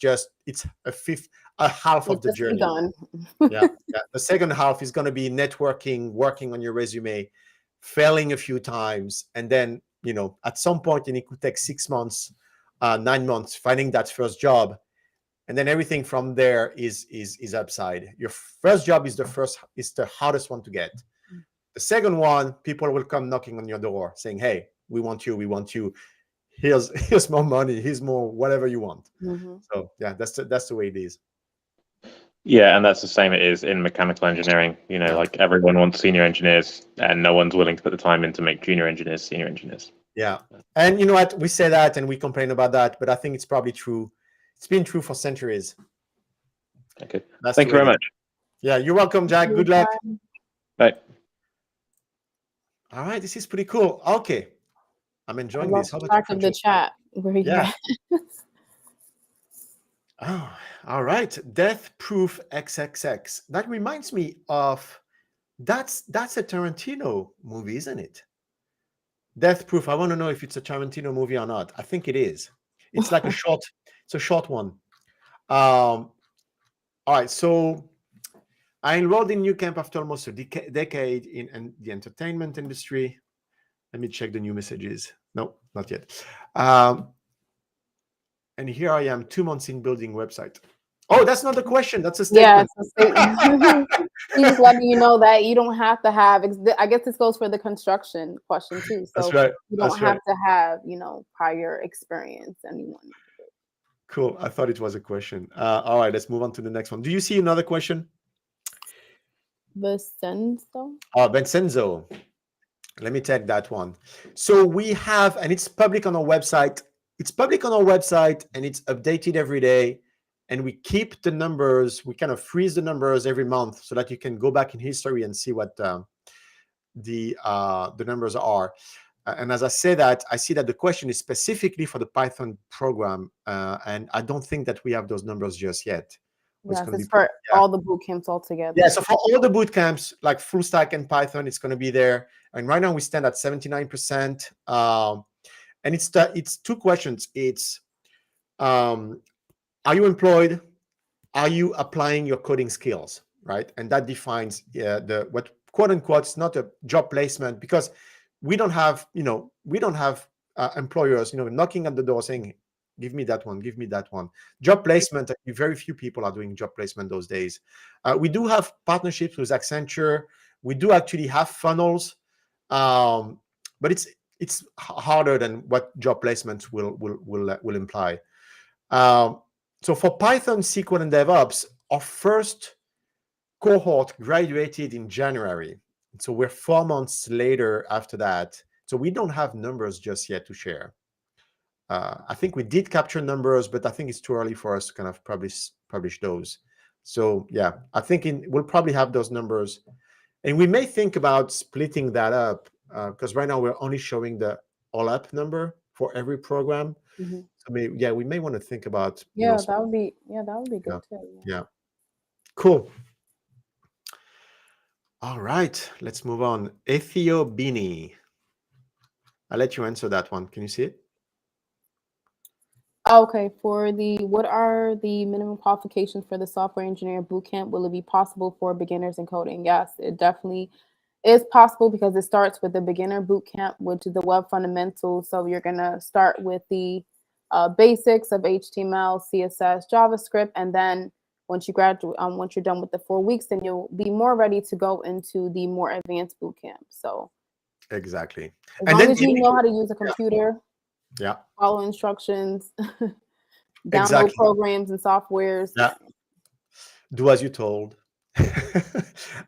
a half of the journey. yeah. The second half is going to be networking, working on your resume, failing a few times, and then, you know, at some point, and it could take 6 months, 9 months, finding that first job, and then everything from there is upside. Your first job is the hardest one to get. The second one, people will come knocking on your door saying, "Hey, we want you. Here's more money. Here's more whatever you want." So yeah, that's the way it is. Yeah, and that's the same it is in mechanical engineering. You know, like, everyone wants senior engineers, and no one's willing to put the time in to make junior engineers senior engineers. Yeah, and you know what? We say that and we complain about that, but I think it's probably true. It's been true for centuries. Okay. Thank you very much. Yeah, you're welcome, Jack. Good luck. Bye. All right, this is pretty cool. Okay, I'm enjoying this. How Back of the chat. Where you at? Oh, all right. Death Proof XXX. That reminds me of that's a Tarantino movie, isn't it? Death Proof. I want to know if it's a Tarantino movie or not. I think it is. It's like it's a short one. All right. So I enrolled in NewCamp after almost a decade in the entertainment industry. Let me check the new messages. No, not yet. And here I am, 2 months in building website. Oh, that's not a question. That's a statement. Yeah, it's a statement. He's just letting you know that you don't have to have. I guess this goes for the construction question too. So that's right. You don't have to have, you know, prior experience. Anyone. Cool. I thought it was a question. All right, let's move on to the next one. Do you see another question? Vincenzo. Oh, Vincenzo. Let me take that one. So we have, and it's public on our website. It's public on our website, and it's updated every day. And we keep the numbers. We kind of freeze the numbers every month so that you can go back in history and see what the numbers are. And as I say that, I see that the question is specifically for the Python program, and I don't think that we have those numbers just yet. It's Yes, going to it's be for yeah. all the boot camps all together. Yeah, so for all the boot camps, like full stack and Python, it's going to be there. And right now we stand at 79%. And it's two questions. It's are you employed? Are you applying your coding skills, right? And that defines the what quote unquote is not a job placement, because we don't have employers knocking at the door saying, give me that one, give me that one. Job placement, very few people are doing job placement those days. We do have partnerships with Accenture. We do actually have funnels, but it's harder than what job placements will imply. So for Python, SQL, and DevOps, our first cohort graduated in January. So we're 4 months later after that. So we don't have numbers just yet to share. I think we did capture numbers, but I think it's too early for us to kind of publish those. So yeah, I think we'll probably have those numbers. And we may think about splitting that up because right now we're only showing the all up number for every program. Mm-hmm. So we may want to think about that would be good too. Yeah. Cool. All right, let's move on. Ethiobini. I'll let you answer that one. Can you see it? Okay, what are the minimum qualifications for the software engineer bootcamp? Will it be possible for beginners in coding? Yes, it definitely is possible because it starts with the beginner bootcamp, which is the web fundamentals. So you're gonna start with the basics of HTML, CSS, JavaScript, and then once you graduate, once you're done with the 4 weeks, then you'll be more ready to go into the more advanced bootcamp. So exactly. As long as you know how to use a computer. Yeah. Follow instructions, download exactly. programs and softwares. Yeah. Do as you're told.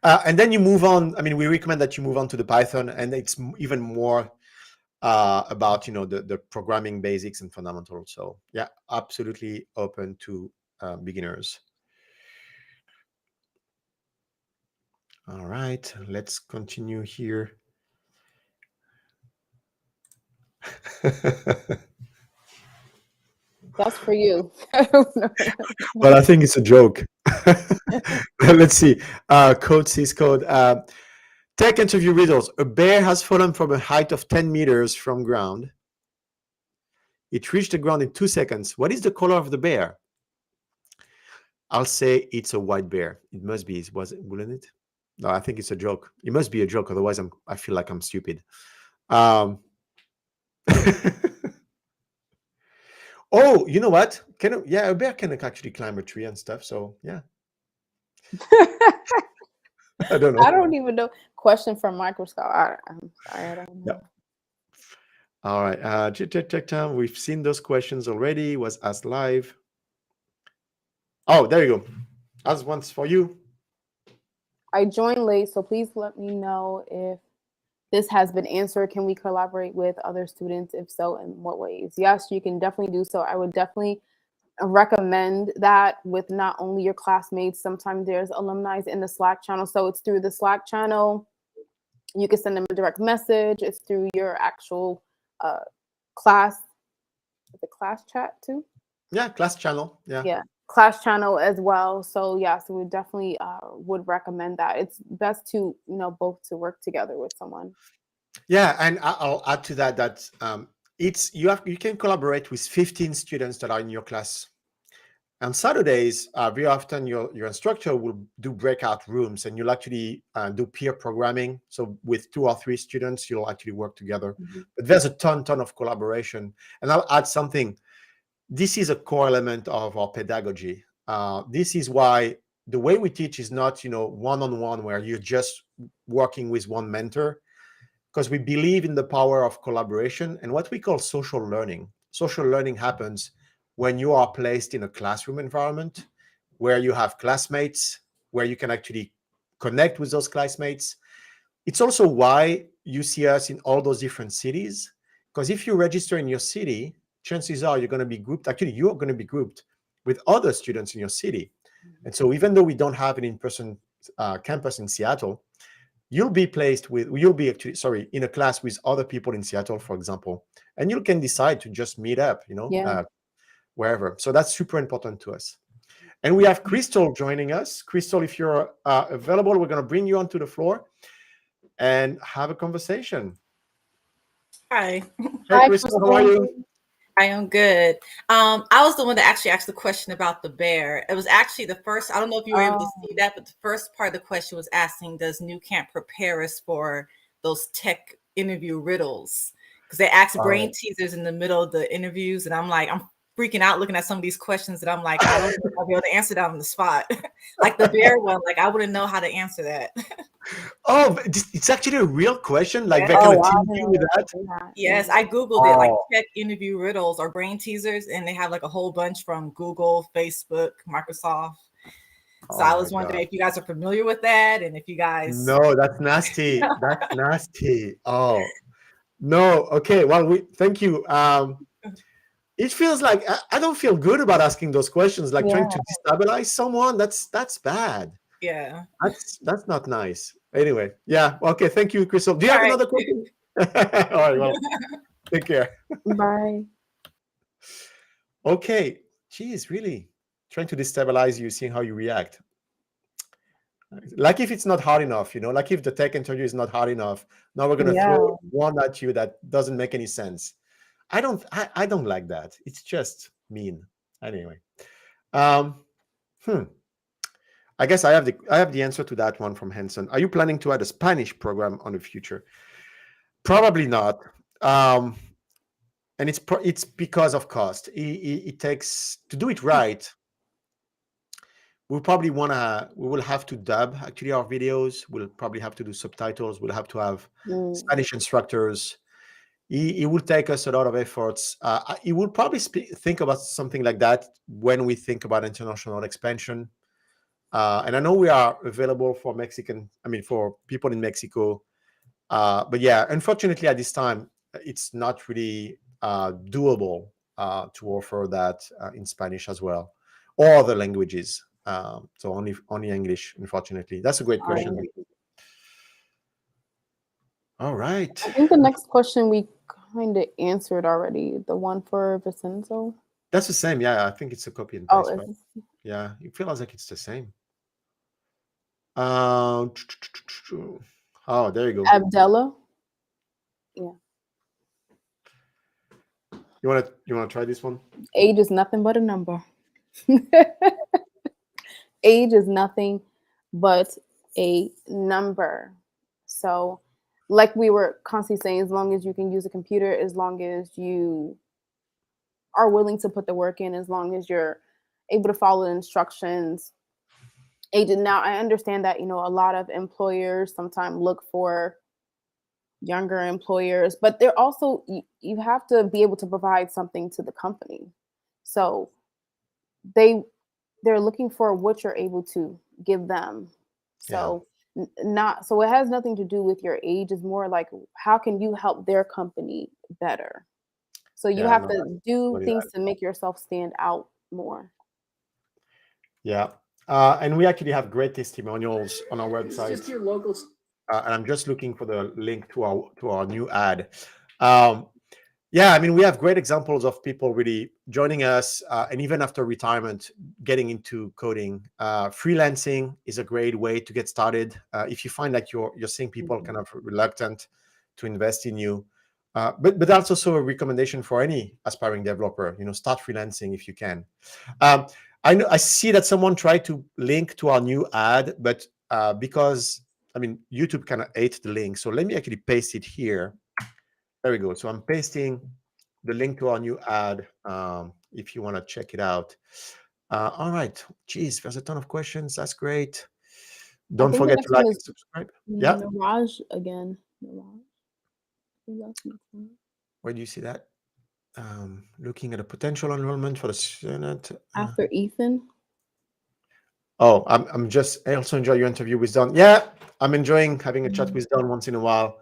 And then you move on. I mean, we recommend that you move on to the Python, and it's even more about the programming basics and fundamentals. So yeah, absolutely open to beginners. All right, let's continue here. That's for you. Well, I think it's a joke. Let's see. Code says code. Tech interview riddles. A bear has fallen from a height of 10 meters from ground. It reached the ground in 2 seconds. What is the color of the bear? I'll say it's a white bear. It must be. Wouldn't it? No, I think it's a joke. It must be a joke. Otherwise, I feel like I'm stupid. Oh, you know what? A bear can actually climb a tree and stuff. So yeah. I don't know. I don't even know. Question from microscope. I'm sorry, I don't know. Yeah. All right. Check time. We've seen those questions already. It was asked live. Oh, there you go. As once for you. I joined late, so please let me know if this has been answered. Can we collaborate with other students? If so, in what ways? Yes, you can definitely do so. I would definitely recommend that with not only your classmates. Sometimes there's alumni in the Slack channel. So it's through the Slack channel. You can send them a direct message. It's through your actual class. The class chat too? Yeah, class channel. Yeah, class channel as well. So yeah, so we definitely would recommend that. It's best to both to work together with someone. Yeah, and I'll add to that you can collaborate with 15 students that are in your class. On Saturdays, very often your instructor will do breakout rooms, and you'll actually do peer programming. So with 2 or 3 students, you'll actually work together. Mm-hmm. But there's a ton of collaboration. And I'll add something. This is a core element of our pedagogy. This is why the way we teach is not one-on-one, where you're just working with one mentor, because we believe in the power of collaboration and what we call social learning. Social learning happens when you are placed in a classroom environment where you have classmates, where you can actually connect with those classmates. It's also why you see us in all those different cities, because if you register in your city, chances are you're going to be grouped. Actually, you're going to be grouped with other students in your city. And so even though we don't have an in-person campus in Seattle, you'll be in a class with other people in Seattle, for example, and you can decide to just meet up, wherever. So that's super important to us. And we have Crystal joining us. Crystal, if you're available, we're going to bring you onto the floor and have a conversation. Hi. Hey, Hi, Crystal, how are you? I am good. I was the one that actually asked the question about the bear. It was actually the first, I don't know if you were able to see that, but the first part of the question was asking, does NewCamp prepare us for those tech interview riddles? Because they ask brain teasers in the middle of the interviews, and I'm like, I'm freaking out looking at some of these questions that I'm like, I don't know if I'll be able to answer that on the spot. Like the bear one, like I wouldn't know how to answer that. Oh, it's actually a real question. Like Yeah. they're going to tease you with that. Yes, I Googled it, like tech interview riddles or brain teasers, and they have like a whole bunch from Google, Facebook, Microsoft. So I was wondering if you guys are familiar with that, and if you guys. No, that's nasty. That's nasty. Oh, no. Okay. Well, thank you. It feels like I don't feel good about asking those questions, like trying to destabilize someone. That's bad. Yeah. That's not nice. Anyway, yeah. Okay. Thank you, Crystal. Do you have another question? All right. Well, take care. Bye. Okay. Geez, really trying to destabilize you, seeing how you react. Like if it's not hard enough, like if the tech interview is not hard enough, now we're going to throw one at you that doesn't make any sense. I don't like that. It's just mean. Anyway. I guess I have the answer to that one from Henson. Are you planning to add a Spanish program on the future? Probably not. And it's because of cost. It takes to do it right. We will have to dub actually our videos. We'll probably have to do subtitles. We'll have to have Spanish instructors. It will take us a lot of efforts. It will probably think about something like that when we think about international expansion. And I know we are available for for people in Mexico. But yeah, unfortunately at this time, it's not really doable to offer that in Spanish as well, or other languages. So only English, unfortunately. That's a great question. All right. I think the next question we kind of answered already. The one for Vincenzo. That's the same. Yeah, I think it's a copy and paste. Oh, yeah, it feels like it's the same. Oh, there you go. Abdella. Yeah. You wanna try this one? Age is nothing but a number. Age is nothing but a number. So, like we were constantly saying, as long as you can use a computer, as long as you are willing to put the work in, as long as you're able to follow the instructions. Now, I understand that, a lot of employers sometimes look for younger employers, but they're also, you have to be able to provide something to the company. So they're looking for what you're able to give them. So so it has nothing to do with your age. It's more like, how can you help their company better? So you have to do things to make yourself stand out more. Yeah. And we actually have great testimonials on our website. Just your locals. And I'm just looking for the link to our new ad. We have great examples of people really joining us, and even after retirement, getting into coding. Freelancing is a great way to get started. If you find like you're seeing people kind of reluctant to invest in you, but that's also a recommendation for any aspiring developer. Start freelancing if you can. I see that someone tried to link to our new ad, but because YouTube kind of ate the link, so let me actually paste it here. There we go. So I'm pasting the link to our new ad if you want to check it out. All right. Geez, there's a ton of questions. That's great. Don't forget to like and subscribe. Yeah. Mirage again. Where do you see that? Looking at a potential enrollment for the Senate. After Ethan. Oh, I also enjoy your interview with Don. Yeah, I'm enjoying having a chat with Don once in a while.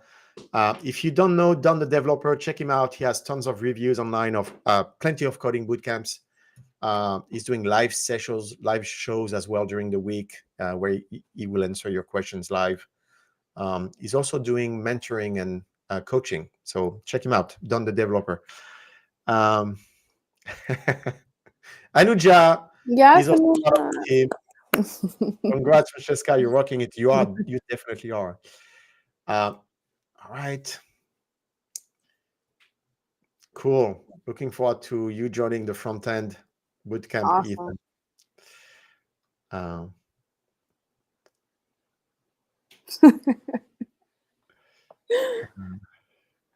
If you don't know Don the developer, check him out. He has tons of reviews online of plenty of coding bootcamps. He's doing live shows as well during the week where he will answer your questions live. He's also doing mentoring and coaching. So check him out, Don the developer. Anuja, Yes, He's also part of the team. Congrats, Francesca. You're rocking it. You definitely are. All right. Cool. Looking forward to you joining the Frontend Bootcamp, awesome. Ethan.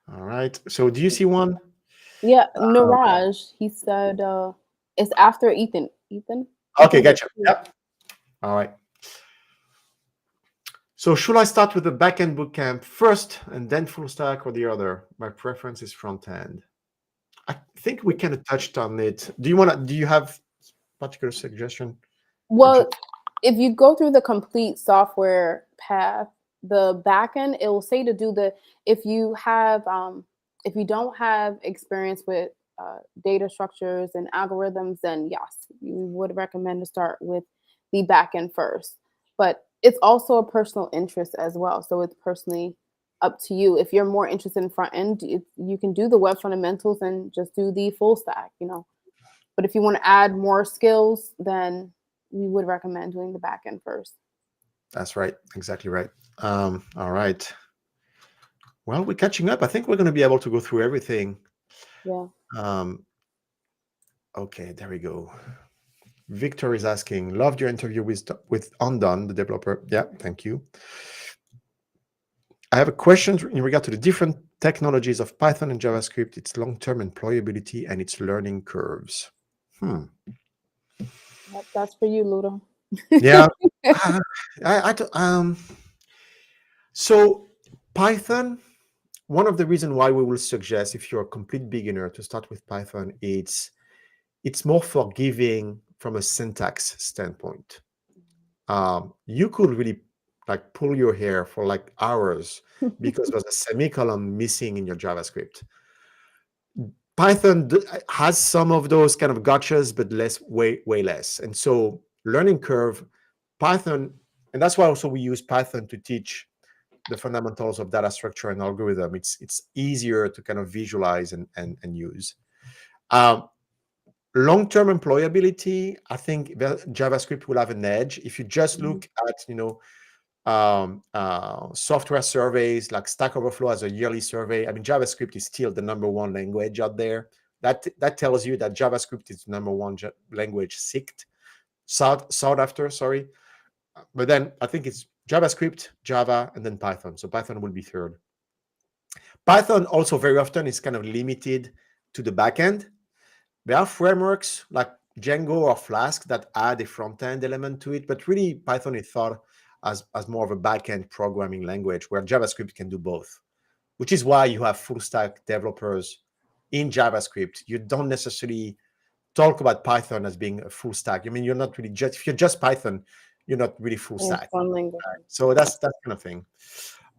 All right. So do you see one? Yeah, Niraj, he said it's after Ethan. Ethan? Okay, gotcha. Yep. All right. So should I start with the backend bootcamp first and then full stack or the other? My preference is front end. I think we kind of touched on it. Do you have particular suggestion? Well, if you go through the complete software path, the backend, it will say to do if you don't have experience with data structures and algorithms, then yes, you would recommend to start with the backend first. But it's also a personal interest as well. So it's personally up to you. If you're more interested in front end, you can do the web fundamentals and just do the full stack, But if you want to add more skills, then we would recommend doing the back end first. That's right. Exactly right. All right. Well, we're catching up. I think we're going to be able to go through everything. Yeah. Okay, there we go. Victor is asking, loved your interview with Undone, the developer. Yeah, thank you. I have a question in regard to the different technologies of Python and JavaScript, its long-term employability and its learning curves. That's for you, Ludo. Yeah. So Python, one of the reasons why we will suggest, if you're a complete beginner, to start with Python, it's more forgiving from a syntax standpoint. You could really pull your hair for hours because there's a semicolon missing in your JavaScript. Python has some of those kind of gotchas, but way less. And so learning curve, Python, and that's why also we use Python to teach the fundamentals of data structure and algorithm. It's easier to kind of visualize and use. Long-term employability, I think JavaScript will have an edge. If you just look at, software surveys like Stack Overflow as a yearly survey, I mean, JavaScript is still the #1 language out there. That tells you that JavaScript is the #1 language sought after, sorry. But then I think it's JavaScript, Java, and then Python. So Python will be third. Python also very often is kind of limited to the backend. There are frameworks like Django or Flask that add a front-end element to it, but really Python is thought as more of a back-end programming language where JavaScript can do both, which is why you have full-stack developers in JavaScript. You don't necessarily talk about Python as being a full stack. I mean, you're not really if you're just Python, you're not really full stack. So that's that kind of thing.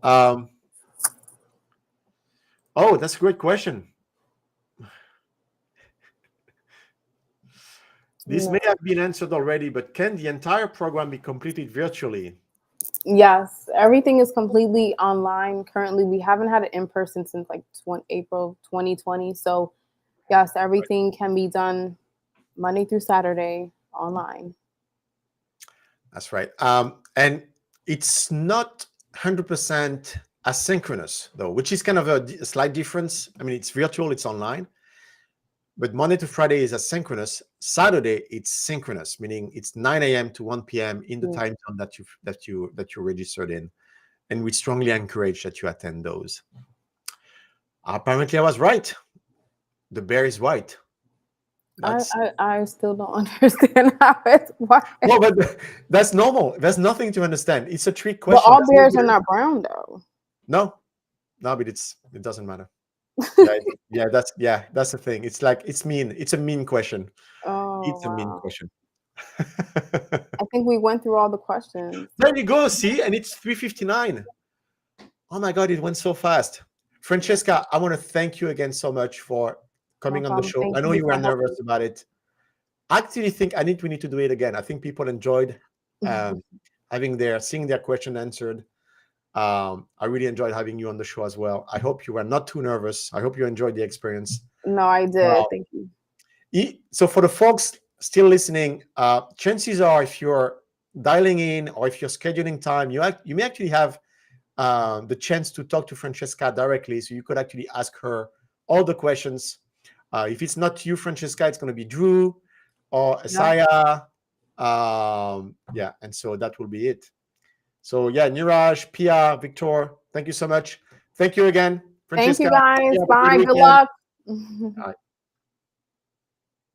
Oh, that's a great question. This may have been answered already, but can the entire program be completed virtually? Yes, everything is completely online. Currently, we haven't had it in person since April 2020. So yes, everything can be done Monday through Saturday online. That's right. And it's not 100% asynchronous, though, which is kind of a slight difference. I mean, it's virtual, it's online. But Monday to Friday is asynchronous. Saturday, it's synchronous, meaning it's 9 a.m. to 1 p.m. in the time zone that you registered in. And we strongly encourage that you attend those. Apparently, I was right. The bear is white. I still don't understand how it's white. No, but that's normal. There's nothing to understand. It's a trick question. But all bears are not brown, though. No, but it doesn't matter. That's the thing. It's mean. It's a mean question. It's a mean question. I think we went through all the questions. There you go. See, and it's 3:59. Oh my God, it went so fast. Francesca, I want to thank you again so much for coming on the show. I know you were nervous about it. I actually think we need to do it again. I think people enjoyed seeing their question answered. I really enjoyed having you on the show as well. I hope you were not too nervous. I hope you enjoyed the experience. No, I did. Thank you. So for the folks still listening, chances are if you're dialing in or if you're scheduling time, you may actually have the chance to talk to Francesca directly. So you could actually ask her all the questions. If it's not you, Francesca, it's going to be Drew or Asaya. Yeah, and so that will be it. So yeah, Niraj, Pia, Victor, thank you so much. Thank you again, Francesca. Thank you guys. Have a Bye. Good weekend. luck. All right.